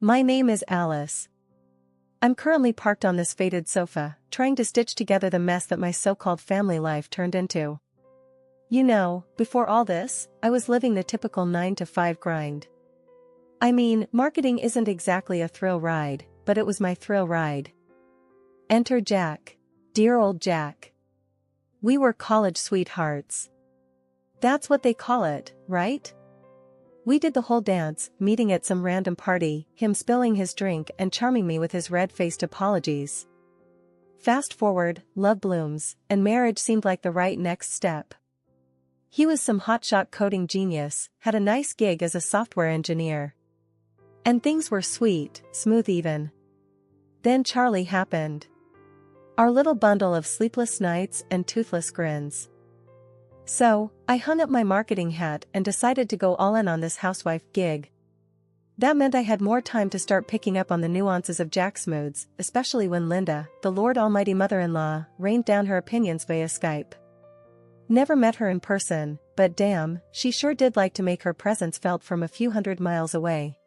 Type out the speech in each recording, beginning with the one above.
My name is Alice. I'm currently parked on this faded sofa, trying to stitch together the mess that my so-called family life turned into. You know, before all this, I was living the typical 9-to-5 grind. I mean, marketing isn't exactly a thrill ride, but it was my thrill ride. Enter Jack. Dear old Jack. We were college sweethearts. That's what they call it, right? We did the whole dance, meeting at some random party, him spilling his drink and charming me with his red-faced apologies. Fast forward, love blooms, and marriage seemed like the right next step. He was some hotshot coding genius, had a nice gig as a software engineer. And things were sweet, smooth even. Then Charlie happened. Our little bundle of sleepless nights and toothless grins. So, I hung up my marketing hat and decided to go all in on this housewife gig. That meant I had more time to start picking up on the nuances of Jack's moods, especially when Linda, the Lord Almighty mother-in-law, rained down her opinions via Skype. Never met her in person, but damn, she sure did like to make her presence felt from a few hundred miles away.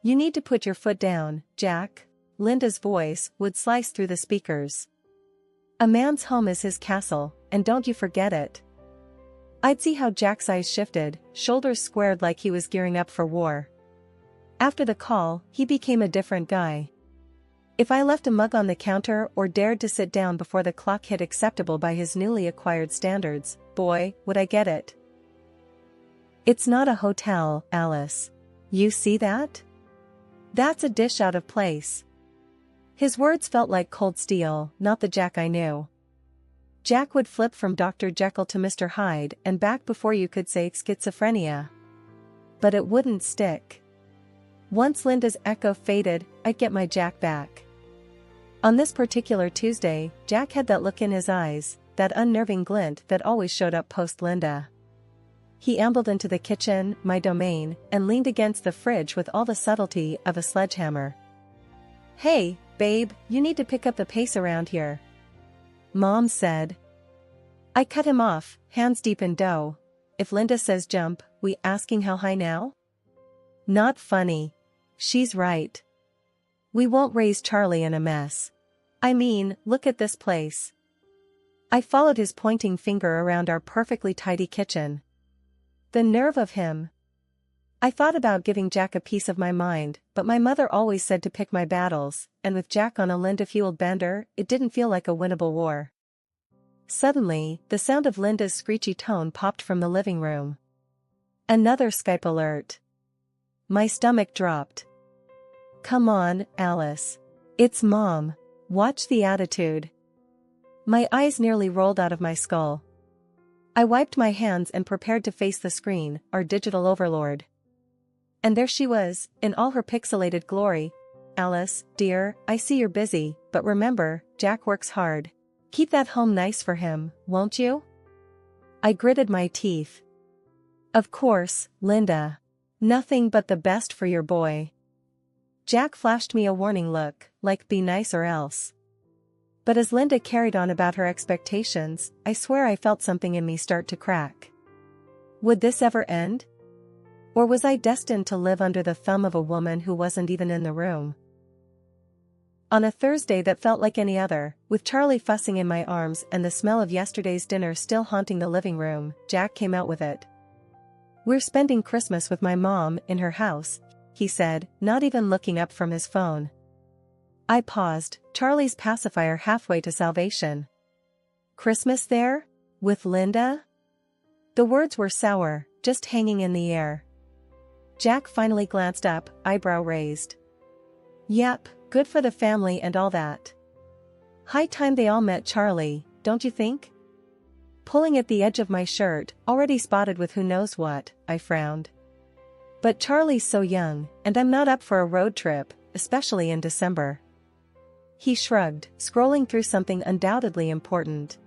You need to put your foot down, Jack. Linda's voice would slice through the speakers. A man's home is his castle, and don't you forget it. I'd see how Jack's eyes shifted, shoulders squared like he was gearing up for war. After the call, he became a different guy. If I left a mug on the counter or dared to sit down before the clock hit acceptable by his newly acquired standards, boy, would I get it. It's not a hotel, Alice. You see that? That's a dish out of place. His words felt like cold steel, not the Jack I knew. Jack would flip from Dr. Jekyll to Mr. Hyde and back before you could say schizophrenia. But it wouldn't stick. Once Linda's echo faded, I'd get my Jack back. On this particular Tuesday, Jack had that look in his eyes, that unnerving glint that always showed up post-Linda. He ambled into the kitchen, my domain, and leaned against the fridge with all the subtlety of a sledgehammer. Hey, babe, you need to pick up the pace around here. Mom said. I cut him off, hands deep in dough. If Linda says jump, we asking how high now? Not funny. She's right. We won't raise Charlie in a mess. I mean, look at this place. I followed his pointing finger around our perfectly tidy kitchen. The nerve of him. I thought about giving Jack a piece of my mind, but my mother always said to pick my battles, and with Jack on a Linda-fueled bender, it didn't feel like a winnable war. Suddenly, the sound of Linda's screechy tone popped from the living room. Another Skype alert. My stomach dropped. Come on, Alice. It's Mom. Watch the attitude. My eyes nearly rolled out of my skull. I wiped my hands and prepared to face the screen, our digital overlord. And there she was, in all her pixelated glory. Alice, dear, I see you're busy, but remember, Jack works hard. Keep that home nice for him, won't you? I gritted my teeth. Of course, Linda. Nothing but the best for your boy. Jack flashed me a warning look, like be nice or else. But as Linda carried on about her expectations, I swear I felt something in me start to crack. Would this ever end? Or was I destined to live under the thumb of a woman who wasn't even in the room? On a Thursday that felt like any other, with Charlie fussing in my arms and the smell of yesterday's dinner still haunting the living room, Jack came out with it. We're spending Christmas with my mom in her house, he said, not even looking up from his phone. I paused, Charlie's pacifier halfway to salvation. Christmas there? With Linda? The words were sour, just hanging in the air. Jack finally glanced up, eyebrow raised. Yep, good for the family and all that. High time they all met Charlie, don't you think? Pulling at the edge of my shirt, already spotted with who knows what, I frowned. But Charlie's so young, and I'm not up for a road trip, especially in December. He shrugged, scrolling through something undoubtedly important.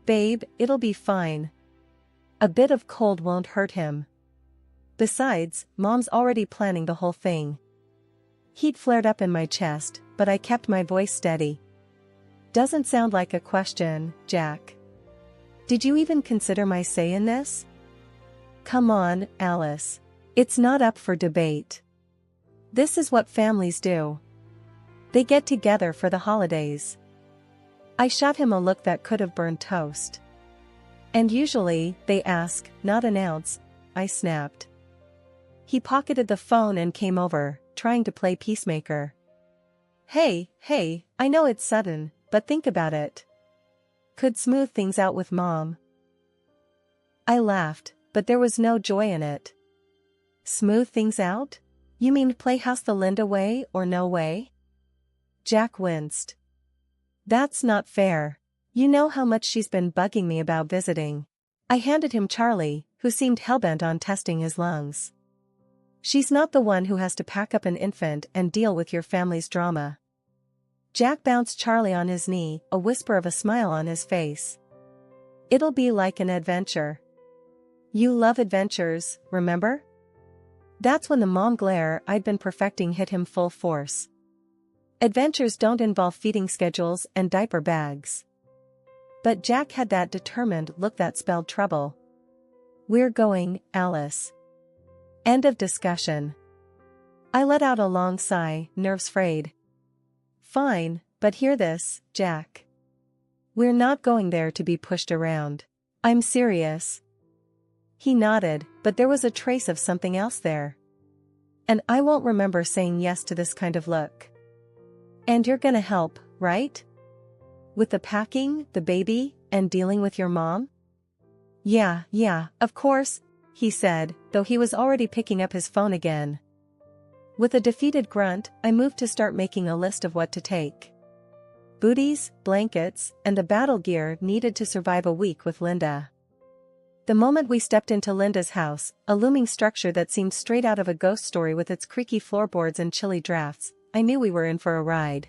Babe, it'll be fine. A bit of cold won't hurt him. Besides, Mom's already planning the whole thing. Heat flared up in my chest, but I kept my voice steady. Doesn't sound like a question, Jack. Did you even consider my say in this? Come on, Alice. It's not up for debate. This is what families do. They get together for the holidays. I shot him a look that could have burned toast. And usually, they ask, not announce, I snapped. He pocketed the phone and came over, trying to play peacemaker. Hey, I know it's sudden, but think about it. Could smooth things out with Mom. I laughed, but there was no joy in it. Smooth things out? You mean playhouse the Linda way or no way? Jack winced. That's not fair. You know how much she's been bugging me about visiting. I handed him Charlie, who seemed hellbent on testing his lungs. She's not the one who has to pack up an infant and deal with your family's drama. Jack bounced Charlie on his knee, a whisper of a smile on his face. It'll be like an adventure. You love adventures, remember? That's when the mom glare I'd been perfecting hit him full force. Adventures don't involve feeding schedules and diaper bags. But Jack had that determined look that spelled trouble. We're going, Alice. End of discussion. I let out a long sigh, nerves frayed. Fine, but hear this, Jack. We're not going there to be pushed around. I'm serious. He nodded, but there was a trace of something else there. And I won't remember saying yes to this kind of look. And you're gonna help, right? With the packing, the baby, and dealing with your mom? Yeah, of course, he said, though he was already picking up his phone again. With a defeated grunt, I moved to start making a list of what to take. Booties, blankets, and the battle gear needed to survive a week with Linda. The moment we stepped into Linda's house, a looming structure that seemed straight out of a ghost story with its creaky floorboards and chilly drafts, I knew we were in for a ride.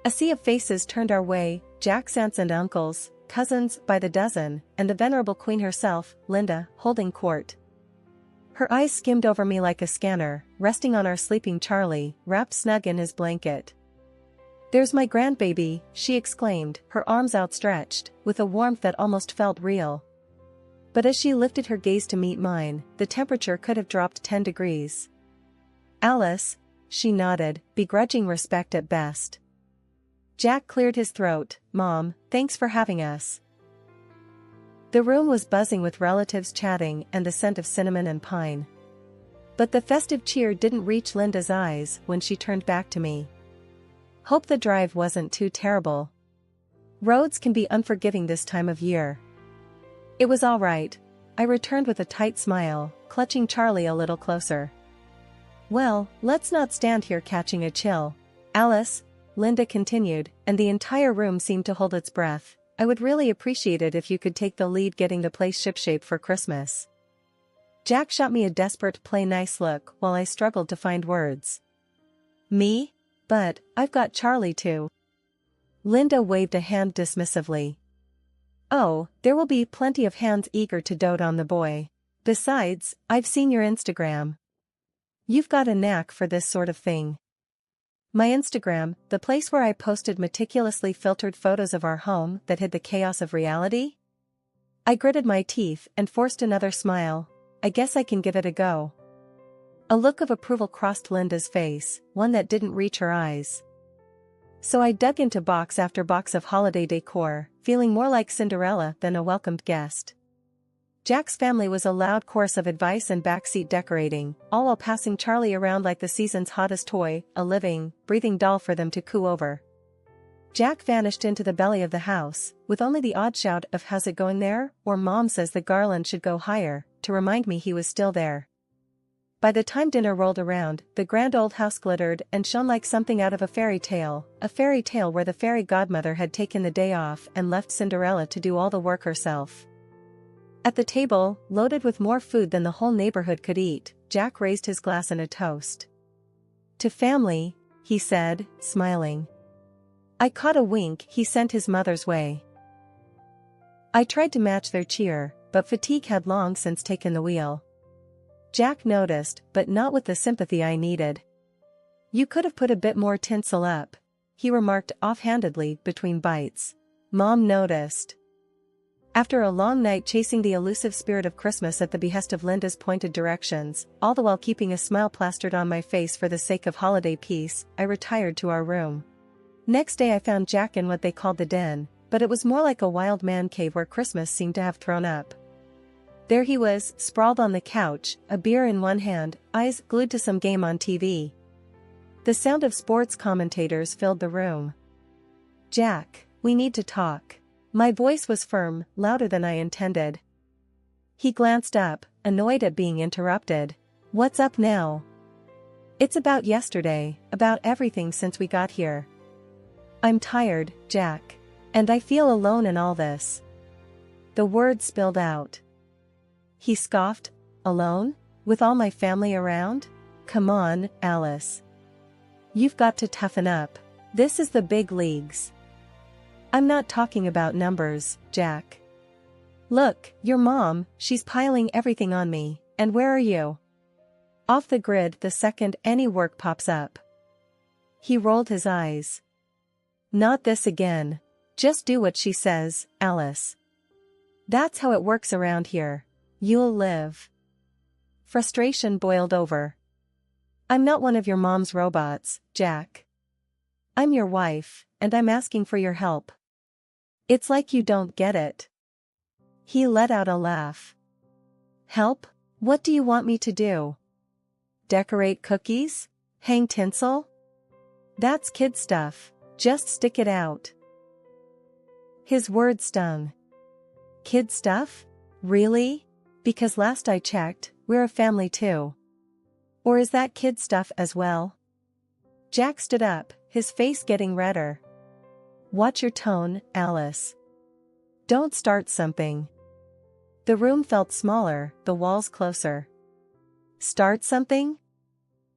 A sea of faces turned our way, Jack's aunts and uncles, cousins by the dozen, and the venerable queen herself, Linda, holding court. Her eyes skimmed over me like a scanner, resting on our sleeping Charlie, wrapped snug in his blanket. There's my grandbaby, she exclaimed, her arms outstretched, with a warmth that almost felt real. But as she lifted her gaze to meet mine, the temperature could have dropped 10 degrees. Alice, she nodded, begrudging respect at best. Jack cleared his throat. Mom, thanks for having us. The room was buzzing with relatives chatting and the scent of cinnamon and pine. But the festive cheer didn't reach Linda's eyes when she turned back to me. Hope the drive wasn't too terrible. Roads can be unforgiving this time of year. It was all right, I returned with a tight smile, clutching Charlie a little closer. Well, let's not stand here catching a chill, Alice, Linda continued, and the entire room seemed to hold its breath. I would really appreciate it if you could take the lead getting the place shipshape for Christmas. Jack shot me a desperate play nice look while I struggled to find words. Me? But, I've got Charlie too. Linda waved a hand dismissively. Oh, there will be plenty of hands eager to dote on the boy. Besides, I've seen your Instagram. You've got a knack for this sort of thing. My Instagram, the place where I posted meticulously filtered photos of our home that hid the chaos of reality? I gritted my teeth and forced another smile. I guess I can give it a go. A look of approval crossed Linda's face, one that didn't reach her eyes. So I dug into box after box of holiday decor, feeling more like Cinderella than a welcomed guest. Jack's family was a loud chorus of advice and backseat decorating, all while passing Charlie around like the season's hottest toy, a living, breathing doll for them to coo over. Jack vanished into the belly of the house, with only the odd shout of "How's it going there?" or "Mom says the garland should go higher," to remind me he was still there. By the time dinner rolled around, the grand old house glittered and shone like something out of a fairy tale where the fairy godmother had taken the day off and left Cinderella to do all the work herself. At the table, loaded with more food than the whole neighborhood could eat, Jack raised his glass in a toast. To family, he said, smiling. I caught a wink he sent his mother's way. I tried to match their cheer, but fatigue had long since taken the wheel. Jack noticed, but not with the sympathy I needed. You could have put a bit more tinsel up, he remarked offhandedly between bites. Mom noticed. After a long night chasing the elusive spirit of Christmas at the behest of Linda's pointed directions, all the while keeping a smile plastered on my face for the sake of holiday peace, I retired to our room. Next day I found Jack in what they called the den, but it was more like a wild man cave where Christmas seemed to have thrown up. There he was, sprawled on the couch, a beer in one hand, eyes glued to some game on TV. The sound of sports commentators filled the room. "Jack, we need to talk." My voice was firm, louder than I intended. He glanced up, annoyed at being interrupted. "What's up now?" "It's about yesterday, about everything since we got here." "I'm tired, Jack. And I feel alone in all this." The words spilled out. He scoffed. "Alone? With all my family around? Come on, Alice. You've got to toughen up. This is the big leagues." "I'm not talking about numbers, Jack. Look, your mom, she's piling everything on me, and where are you? Off the grid the second any work pops up." He rolled his eyes. "Not this again. Just do what she says, Alice. That's how it works around here. You'll live." Frustration boiled over. "I'm not one of your mom's robots, Jack. I'm your wife, and I'm asking for your help. It's like you don't get it." He let out a laugh. "Help? What do you want me to do? Decorate cookies? Hang tinsel? That's kid stuff. Just stick it out." His words stung. "Kid stuff? Really? Because last I checked, we're a family too. Or is that kid stuff as well?" Jack stood up, his face getting redder. "Watch your tone, Alice. Don't start something." The room felt smaller, the walls closer. "Start something?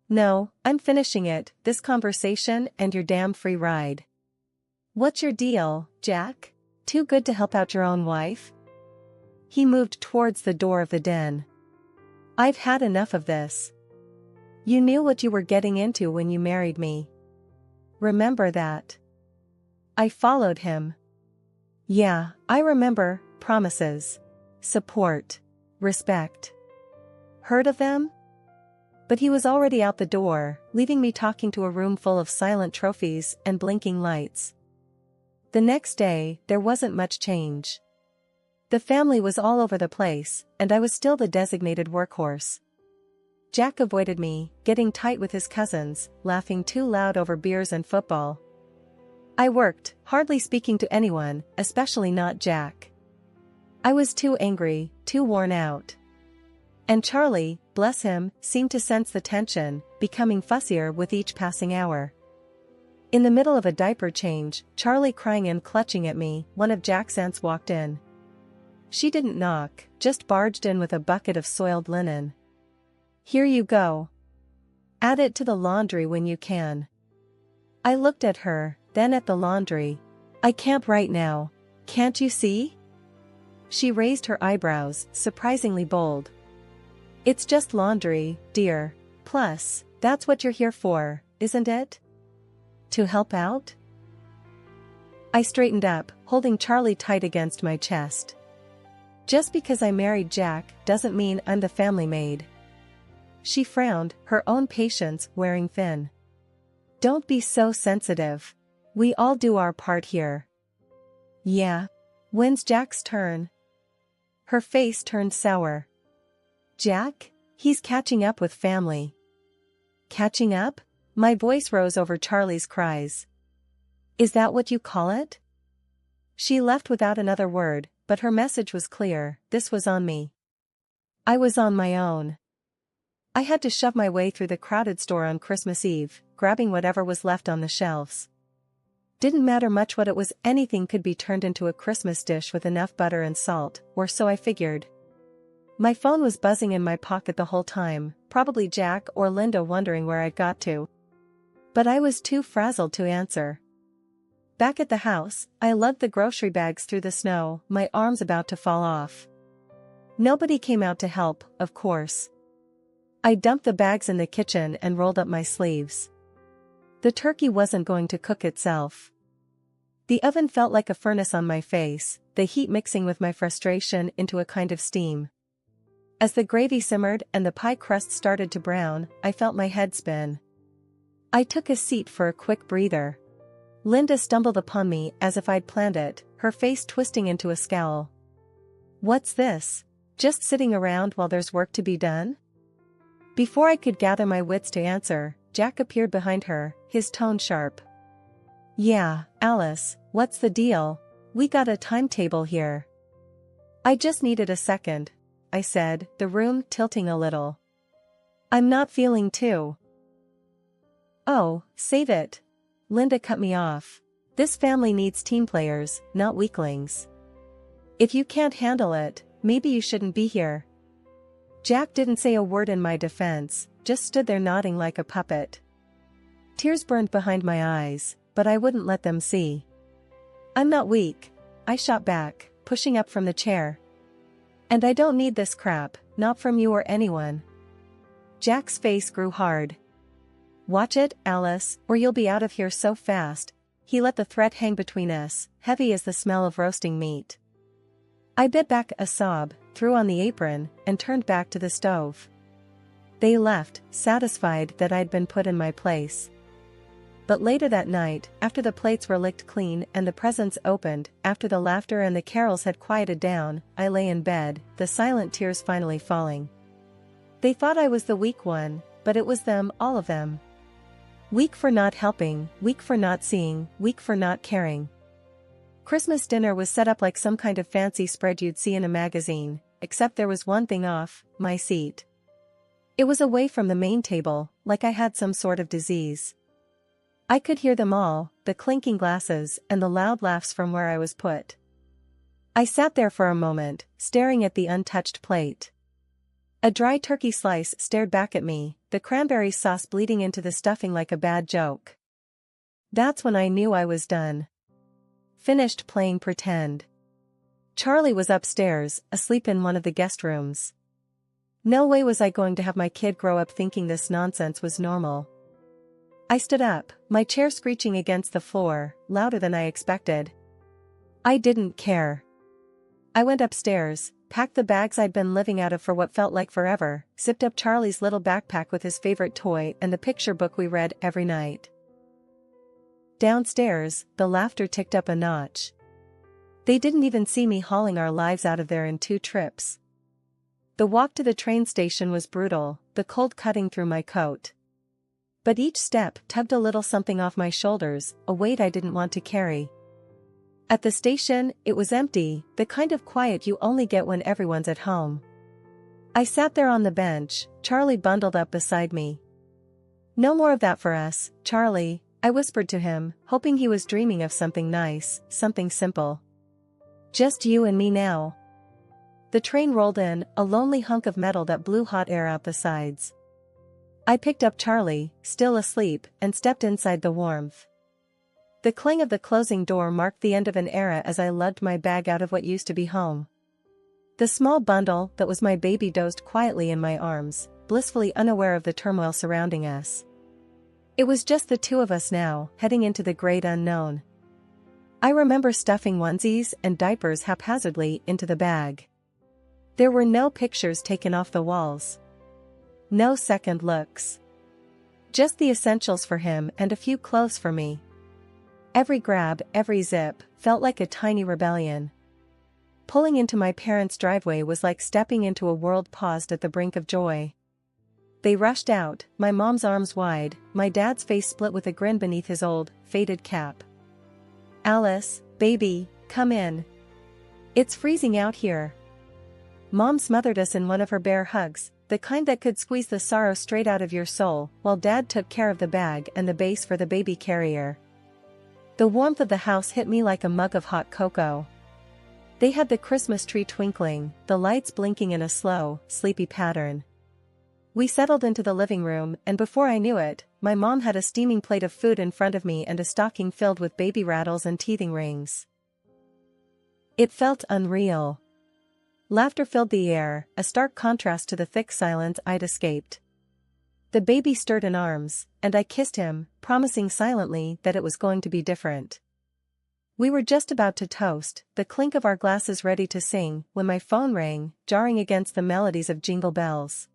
No, I'm finishing it, this conversation and your damn free ride." "What's your deal, Jack? Too good to help out your own wife?" He moved towards the door of the den. "I've had enough of this. You knew what you were getting into when you married me. Remember that." I followed him. "Yeah, I remember, promises. Support. Respect. Heard of them?" But he was already out the door, leaving me talking to a room full of silent trophies and blinking lights. The next day, there wasn't much change. The family was all over the place, and I was still the designated workhorse. Jack avoided me, getting tight with his cousins, laughing too loud over beers and football. I worked, hardly speaking to anyone, especially not Jack. I was too angry, too worn out. And Charlie, bless him, seemed to sense the tension, becoming fussier with each passing hour. In the middle of a diaper change, Charlie crying and clutching at me, one of Jack's aunts walked in. She didn't knock, just barged in with a bucket of soiled linen. "Here you go. Add it to the laundry when you can." I looked at her, then at the laundry. "I can't right now. Can't you see?" She raised her eyebrows, surprisingly bold. "It's just laundry, dear. Plus, that's what you're here for, isn't it? To help out?" I straightened up, holding Charlie tight against my chest. "Just because I married Jack doesn't mean I'm the family maid." She frowned, her own patience wearing thin. "Don't be so sensitive. We all do our part here." "Yeah? When's Jack's turn?" Her face turned sour. "Jack? He's catching up with family." "Catching up?" My voice rose over Charlie's cries. "Is that what you call it?" She left without another word, but her message was clear, this was on me. I was on my own. I had to shove my way through the crowded store on Christmas Eve, grabbing whatever was left on the shelves. Didn't matter much what it was, anything could be turned into a Christmas dish with enough butter and salt, or so I figured. My phone was buzzing in my pocket the whole time, probably Jack or Linda wondering where I'd got to. But I was too frazzled to answer. Back at the house, I lugged the grocery bags through the snow, my arms about to fall off. Nobody came out to help, of course. I dumped the bags in the kitchen and rolled up my sleeves. The turkey wasn't going to cook itself. The oven felt like a furnace on my face, the heat mixing with my frustration into a kind of steam. As the gravy simmered and the pie crust started to brown, I felt my head spin. I took a seat for a quick breather. Linda stumbled upon me as if I'd planned it, her face twisting into a scowl. "What's this? Just sitting around while there's work to be done?" Before I could gather my wits to answer, Jack appeared behind her, his tone sharp. "Yeah, Alice, what's the deal? We got a timetable here." "I just needed a second," I said, the room tilting a little. "I'm not feeling too." "Oh, save it." Linda cut me off. "This family needs team players, not weaklings. If you can't handle it, maybe you shouldn't be here." Jack didn't say a word in my defense, just stood there nodding like a puppet. Tears burned behind my eyes, but I wouldn't let them see. "I'm not weak," I shot back, pushing up from the chair. "And I don't need this crap, not from you or anyone." Jack's face grew hard. "Watch it, Alice, or you'll be out of here so fast." He let the threat hang between us, heavy as the smell of roasting meat. I bit back a sob, threw on the apron, and turned back to the stove. They left, satisfied that I'd been put in my place. But later that night, after the plates were licked clean and the presents opened, after the laughter and the carols had quieted down, I lay in bed, the silent tears finally falling. They thought I was the weak one, but it was them, all of them. Weak for not helping, weak for not seeing, weak for not caring. Christmas dinner was set up like some kind of fancy spread you'd see in a magazine, except there was one thing off: my seat. It was away from the main table, like I had some sort of disease. I could hear them all, the clinking glasses and the loud laughs from where I was put. I sat there for a moment, staring at the untouched plate. A dry turkey slice stared back at me, the cranberry sauce bleeding into the stuffing like a bad joke. That's when I knew I was done. Finished playing pretend. Charlie was upstairs, asleep in one of the guest rooms. No way was I going to have my kid grow up thinking this nonsense was normal. I stood up, my chair screeching against the floor, louder than I expected. I didn't care. I went upstairs, packed the bags I'd been living out of for what felt like forever, zipped up Charlie's little backpack with his favorite toy and the picture book we read every night. Downstairs, the laughter ticked up a notch. They didn't even see me hauling our lives out of there in 2 trips. The walk to the train station was brutal, the cold cutting through my coat. But each step tugged a little something off my shoulders, a weight I didn't want to carry. At the station, it was empty, the kind of quiet you only get when everyone's at home. I sat there on the bench, Charlie bundled up beside me. "No more of that for us, Charlie," I whispered to him, hoping he was dreaming of something nice, something simple. "Just you and me now." The train rolled in, a lonely hunk of metal that blew hot air out the sides. I picked up Charlie, still asleep, and stepped inside the warmth. The clang of the closing door marked the end of an era as I lugged my bag out of what used to be home. The small bundle that was my baby dozed quietly in my arms, blissfully unaware of the turmoil surrounding us. It was just the 2 of us now, heading into the great unknown. I remember stuffing onesies and diapers haphazardly into the bag. There were no pictures taken off the walls. No second looks. Just the essentials for him and a few clothes for me. Every grab, every zip, felt like a tiny rebellion. Pulling into my parents' driveway was like stepping into a world paused at the brink of joy. They rushed out, my mom's arms wide, my dad's face split with a grin beneath his old, faded cap. "Alice, baby, come in. It's freezing out here." Mom smothered us in one of her bear hugs, the kind that could squeeze the sorrow straight out of your soul, while Dad took care of the bag and the base for the baby carrier. The warmth of the house hit me like a mug of hot cocoa. They had the Christmas tree twinkling, the lights blinking in a slow, sleepy pattern. We settled into the living room, and before I knew it, my mom had a steaming plate of food in front of me and a stocking filled with baby rattles and teething rings. It felt unreal. Laughter filled the air, a stark contrast to the thick silence I'd escaped. The baby stirred in arms, and I kissed him, promising silently that it was going to be different. We were just about to toast, the clink of our glasses ready to sing, when my phone rang, jarring against the melodies of Jingle Bells.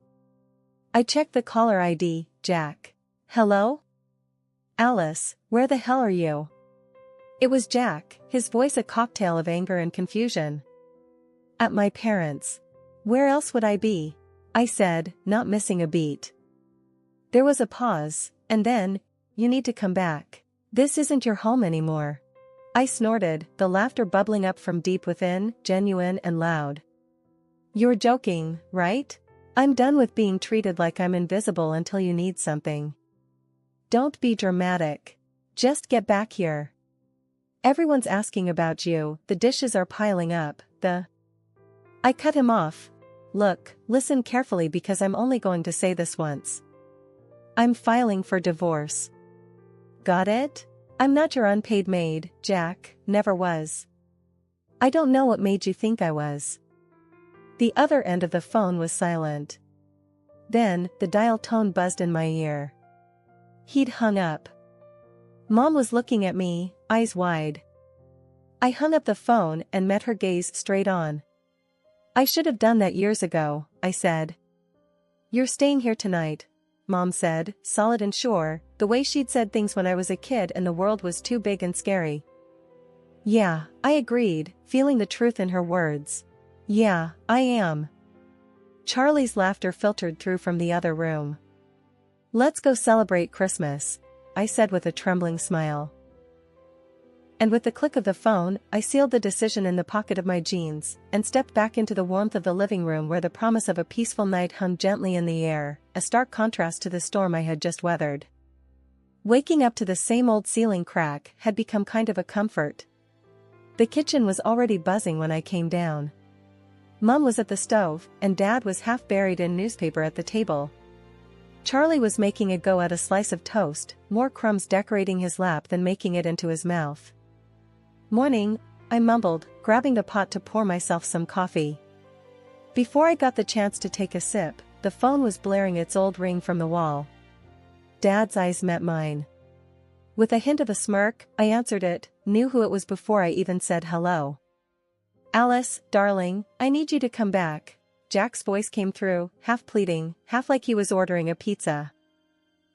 I checked the caller ID, Jack. Hello? Alice, where the hell are you? It was Jack, his voice a cocktail of anger and confusion. At my parents'. Where else would I be? I said, not missing a beat. There was a pause, and then, you need to come back. This isn't your home anymore. I snorted, the laughter bubbling up from deep within, genuine and loud. You're joking, right? I'm done with being treated like I'm invisible until you need something. Don't be dramatic. Just get back here. Everyone's asking about you, the dishes are piling up, I cut him off. Look, listen carefully because I'm only going to say this once. I'm filing for divorce. Got it? I'm not your unpaid maid, Jack, never was. I don't know what made you think I was. The other end of the phone was silent. Then, the dial tone buzzed in my ear. He'd hung up. Mom was looking at me, eyes wide. I hung up the phone and met her gaze straight on. I should have done that years ago, I said. You're staying here tonight, Mom said, solid and sure, the way she'd said things when I was a kid and the world was too big and scary. Yeah, I agreed, feeling the truth in her words. Yeah, I am. Charlie's laughter filtered through from the other room. Let's go celebrate Christmas, I said with a trembling smile. And with the click of the phone, I sealed the decision in the pocket of my jeans, and stepped back into the warmth of the living room where the promise of a peaceful night hung gently in the air, a stark contrast to the storm I had just weathered. Waking up to the same old ceiling crack had become kind of a comfort. The kitchen was already buzzing when I came down. Mom was at the stove, and Dad was half buried in newspaper at the table. Charlie was making a go at a slice of toast, more crumbs decorating his lap than making it into his mouth. Morning, I mumbled, grabbing the pot to pour myself some coffee. Before I got the chance to take a sip, the phone was blaring its old ring from the wall. Dad's eyes met mine. With a hint of a smirk, I answered it, knew who it was before I even said hello. Alice, darling, I need you to come back. Jack's voice came through, half pleading, half like he was ordering a pizza.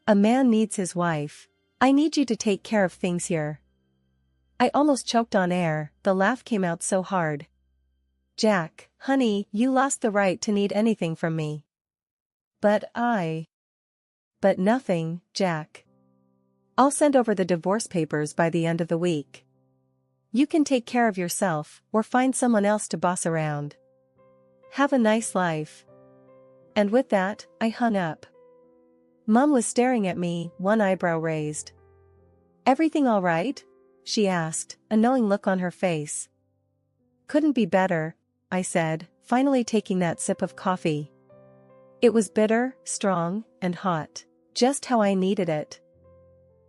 A man needs his wife. I need you to take care of things here. I almost choked on air, the laugh came out so hard. Jack, honey, you lost the right to need anything from me. But nothing, Jack. I'll send over the divorce papers by the end of the week. You can take care of yourself, or find someone else to boss around. Have a nice life. And with that, I hung up. Mom was staring at me, one eyebrow raised. Everything all right? She asked, a knowing look on her face. Couldn't be better, I said, finally taking that sip of coffee. It was bitter, strong, and hot, just how I needed it.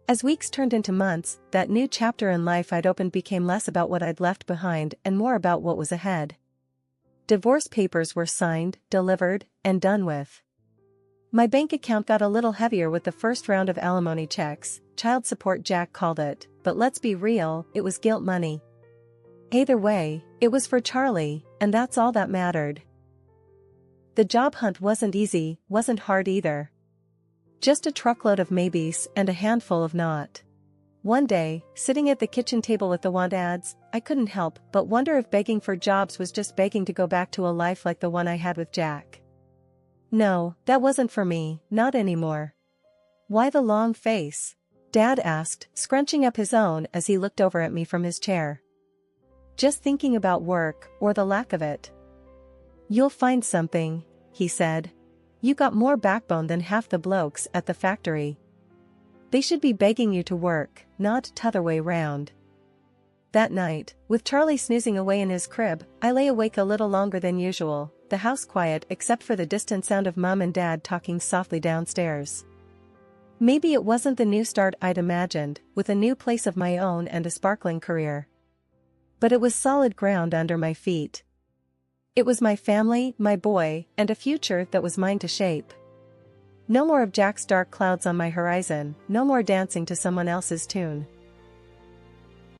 As weeks turned into months, that new chapter in life I'd opened became less about what I'd left behind and more about what was ahead. Divorce papers were signed, delivered, and done with. My bank account got a little heavier with the first round of alimony checks, child support Jack called it, but let's be real, it was guilt money. Either way, it was for Charlie, and that's all that mattered. The job hunt wasn't easy, wasn't hard either. Just a truckload of maybes and a handful of not. One day, sitting at the kitchen table with the want ads, I couldn't help but wonder if begging for jobs was just begging to go back to a life like the one I had with Jack. No, that wasn't for me, not anymore. Why the long face? Dad asked, scrunching up his own as he looked over at me from his chair. Just thinking about work, or the lack of it. You'll find something, he said. You got more backbone than half the blokes at the factory. They should be begging you to work, not t'other way round. That night, with Charlie snoozing away in his crib, I lay awake a little longer than usual, the house quiet except for the distant sound of Mom and Dad talking softly downstairs. Maybe it wasn't the new start I'd imagined, with a new place of my own and a sparkling career. But it was solid ground under my feet. It was my family, my boy, and a future that was mine to shape. No more of Jack's dark clouds on my horizon, no more dancing to someone else's tune.